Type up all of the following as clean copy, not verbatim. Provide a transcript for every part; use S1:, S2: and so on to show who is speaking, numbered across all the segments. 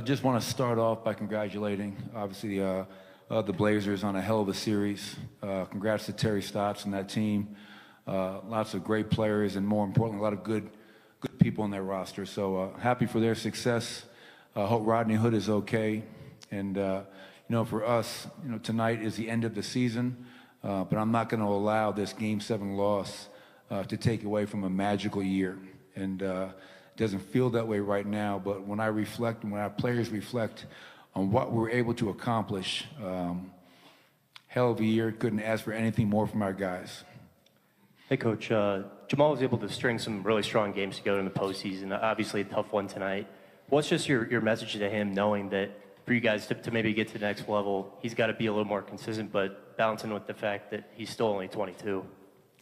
S1: Just want to start off by congratulating, obviously, the Blazers on a hell of a series. Congrats to Terry Stotts and that team. Lots of great players, and more importantly, a lot of good people on their roster. So happy for their success. Hope Rodney Hood is okay. And for us, tonight is the end of the season. But I'm not going to allow this Game 7 loss to take away from a magical year. And it doesn't feel that way right now, but when I reflect and when our players reflect on what we're able to accomplish, hell of a year. Couldn't ask for anything more from our guys.
S2: Hey, Coach. Jamal was able to string some really strong games together in the postseason. Obviously, a tough one tonight. What's just your message to him, knowing that for you guys to maybe get to the next level, he's got to be a little more consistent, but balancing with the fact that he's still only 22?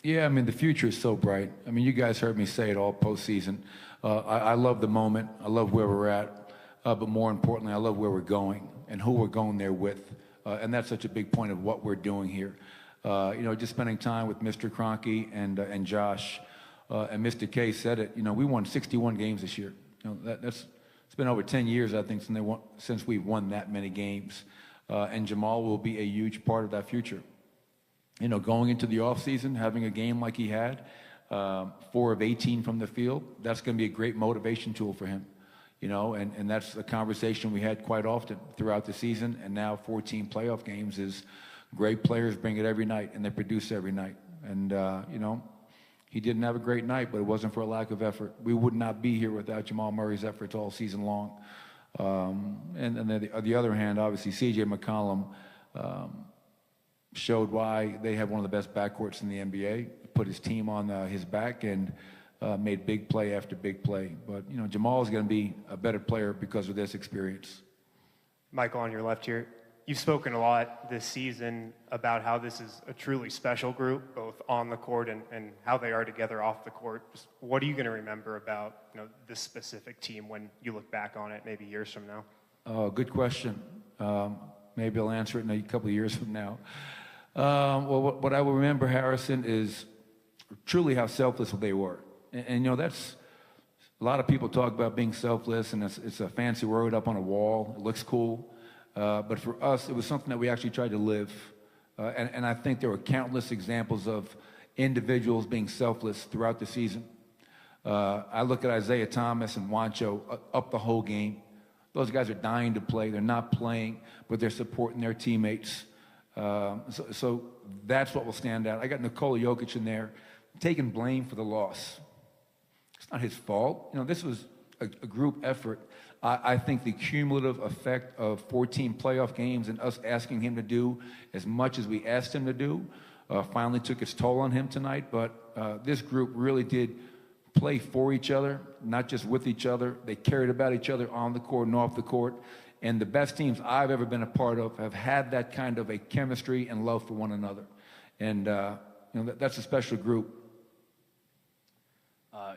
S1: Yeah, the future is so bright. You guys heard me say it all postseason. I love the moment. I love where we're at. But more importantly, I love where we're going and who we're going there with. And that's such a big point of what we're doing here. Just spending time with Mr. Kroenke and Josh. And Mr. K said it. We won 61 games this year. It's been over 10 years, I think, since we've won that many games. And Jamal will be a huge part of that future. Going into the offseason, having a game like he had, 4 of 18 from the field, that's going to be a great motivation tool for him. And that's a conversation we had quite often throughout the season. And now 14 playoff games is great players bring it every night, and they produce every night. And, he didn't have a great night, but it wasn't for a lack of effort. We would not be here without Jamal Murray's efforts all season long. And then on the other hand, obviously, C.J. McCollum showed why they have one of the best backcourts in the NBA, put his team on his back, and made big play after big play. But, Jamal is going to be a better player because of this experience.
S3: Michael, on your left here, you've spoken a lot this season about how this is a truly special group, both on the court and how they are together off the court. Just what are you going to remember about this specific team when you look back on it maybe years from now?
S1: Good question. Maybe I'll answer it in a couple of years from now. Well, what I will remember, Harrison, is truly how selfless they were. And that's a lot of people talk about being selfless, and it's a fancy word up on a wall. It looks cool. But for us, it was something that we actually tried to live. And I think there were countless examples of individuals being selfless throughout the season. I look at Isaiah Thomas and Juancho up the whole game. Those guys are dying to play. They're not playing, but they're supporting their teammates. So that's what will stand out. I got Nikola Jokic in there taking blame for the loss. It's not his fault. This was a group effort. I think the cumulative effect of 14 playoff games and us asking him to do as much as we asked him to do finally took its toll on him tonight. But this group really did play for each other, not just with each other. They cared about each other on the court and off the court. And the best teams I've ever been a part of have had that kind of a chemistry and love for one another. And that's a special group.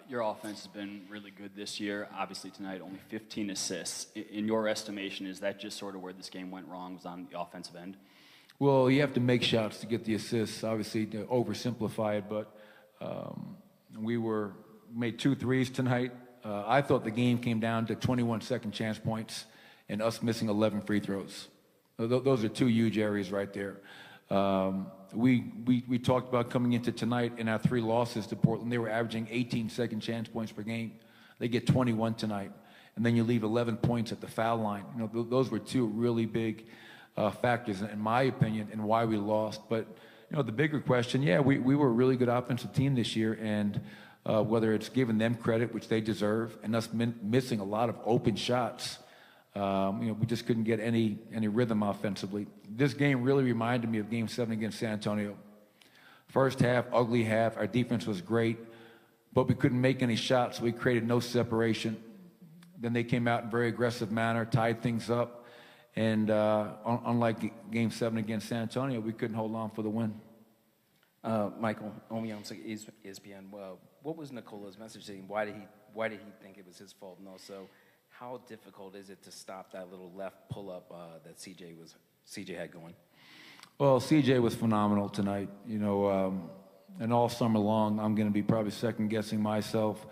S4: Your offense has been really good this year. Obviously tonight, only 15 assists. In your estimation, is that just sort of where this game went wrong, was on the offensive end?
S1: Well, you have to make shots to get the assists, obviously, to oversimplify it. But we made 2 threes tonight. I thought the game came down to 21 second chance points and us missing 11 free throws. Those are 2 huge areas right there. We talked about coming into tonight in our 3 losses to Portland. They were averaging 18 second chance points per game. They get 21 tonight. And then you leave 11 points at the foul line. Those were 2 really big factors, in my opinion, in why we lost. But, the bigger question, we were a really good offensive team this year. And whether it's giving them credit, which they deserve, and us missing a lot of open shots, we just couldn't get any rhythm offensively. This game really reminded me of Game 7 against San Antonio. First half, ugly half. Our defense was great, but we couldn't make any shots. We created no separation. Then they came out in a very aggressive manner, tied things up, and unlike Game 7 against San Antonio, we couldn't hold on for the win.
S5: Michael, ESPN. What was Nikola's message to him? Why did he think it was his fault? And also, how difficult is it to stop that little left pull-up that CJ had going?
S1: Well, CJ was phenomenal tonight. And all summer long, I'm going to be probably second-guessing myself.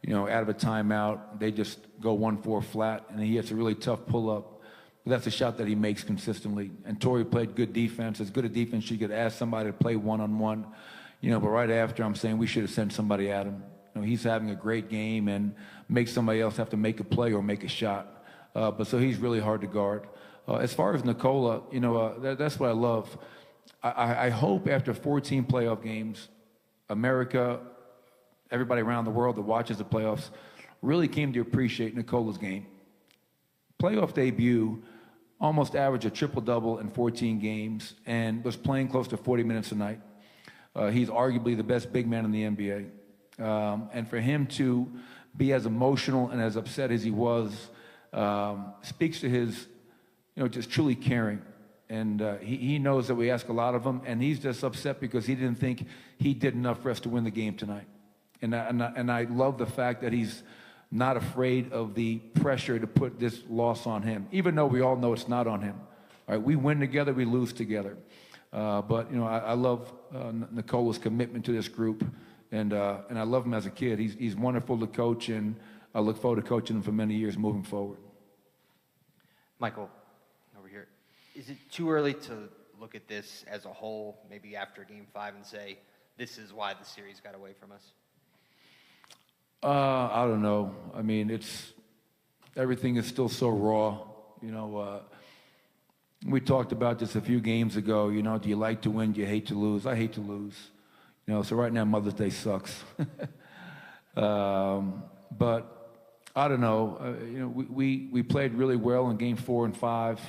S1: out of a timeout, they just go 1-4 flat, and he hits a really tough pull-up. But that's a shot that he makes consistently. And Torrey played good defense, as good a defense you could ask somebody to play one-on-one. But right after, I'm saying we should have sent somebody at him. He's having a great game and makes somebody else have to make a play or make a shot. But so he's really hard to guard. As far as Nikola, that's what I love. I hope after 14 playoff games, America, everybody around the world that watches the playoffs, really came to appreciate Nikola's game. Playoff debut, almost averaged a triple-double in 14 games and was playing close to 40 minutes a night. He's arguably the best big man in the NBA. And for him to be as emotional and as upset as he was speaks to his, just truly caring. And he knows that we ask a lot of him, and he's just upset because he didn't think he did enough for us to win the game tonight. And I love the fact that he's not afraid of the pressure to put this loss on him, even though we all know it's not on him. All right, we win together, we lose together. But I love Nikola's commitment to this group, and I love him as a kid. He's wonderful to coach, and I look forward to coaching him for many years moving forward.
S6: Michael, over here. Is it too early to look at this as a whole, maybe after Game 5, and say, this is why the series got away from us?
S1: I don't know. I mean, everything is still so raw. We talked about this a few games ago. Do you like to win? Do you hate to lose? I hate to lose. So right now Mother's Day sucks. But I don't know. We played really well in Game 4 and 5.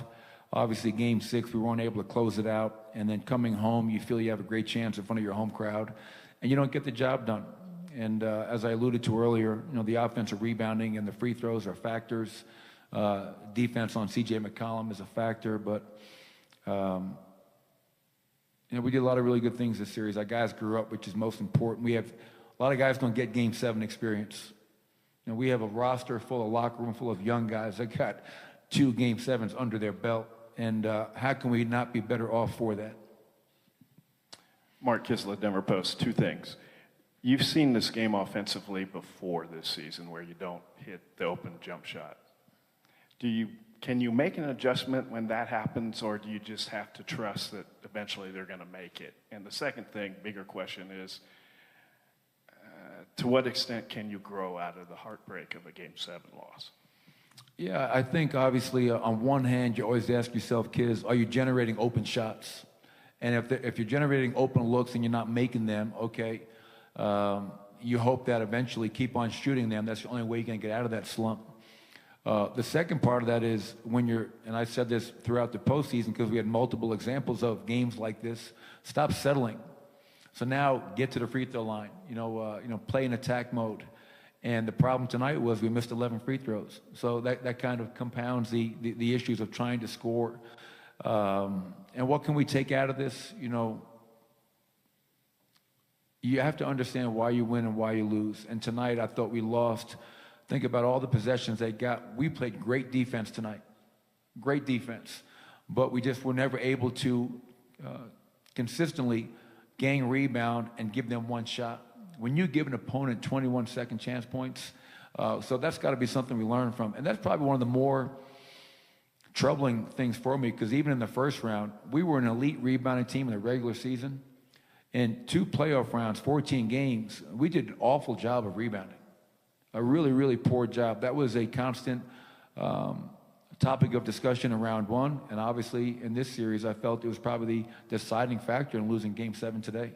S1: Obviously, Game 6, we weren't able to close it out. And then coming home, you feel you have a great chance in front of your home crowd, and you don't get the job done. And as I alluded to earlier, the offensive rebounding and the free throws are factors. Defense on C.J. McCollum is a factor, but we did a lot of really good things this series. Our guys grew up, which is most important. We have a lot of guys don't get Game 7 experience. We have a roster full, a locker room full of young guys that got 2 Game 7s under their belt, and how can we not be better off for that?
S7: Mark Kisla, Denver Post. 2 things. You've seen this game offensively before this season where you don't hit the open jump shot. Can you make an adjustment when that happens, or do you just have to trust that eventually they're going to make it? And the second thing, bigger question is, to what extent can you grow out of the heartbreak of a Game 7 loss?
S1: Yeah, I think obviously on one hand, you always ask yourself, kids, are you generating open shots? And if you're generating open looks and you're not making them, okay, you hope that eventually keep on shooting them. That's the only way you're going to get out of that slump. The second part of that is when and I said this throughout the postseason because we had multiple examples of games like this, stop settling. So now get to the free throw line, play in attack mode. And the problem tonight was we missed 11 free throws. So that kind of compounds the issues of trying to score. And what can we take out of this? You have to understand why you win and why you lose. And tonight I thought we lost. Think about all the possessions they got. We played great defense tonight. Great defense. But we just were never able to consistently gain rebound and give them one shot. When you give an opponent 21 second chance points, so that's got to be something we learn from. And that's probably one of the more troubling things for me because even in the first round, we were an elite rebounding team in the regular season. In 2 playoff rounds, 14 games, we did an awful job of rebounding. A really, really poor job. That was a constant topic of discussion in round 1. And obviously in this series, I felt it was probably the deciding factor in losing Game 7 today.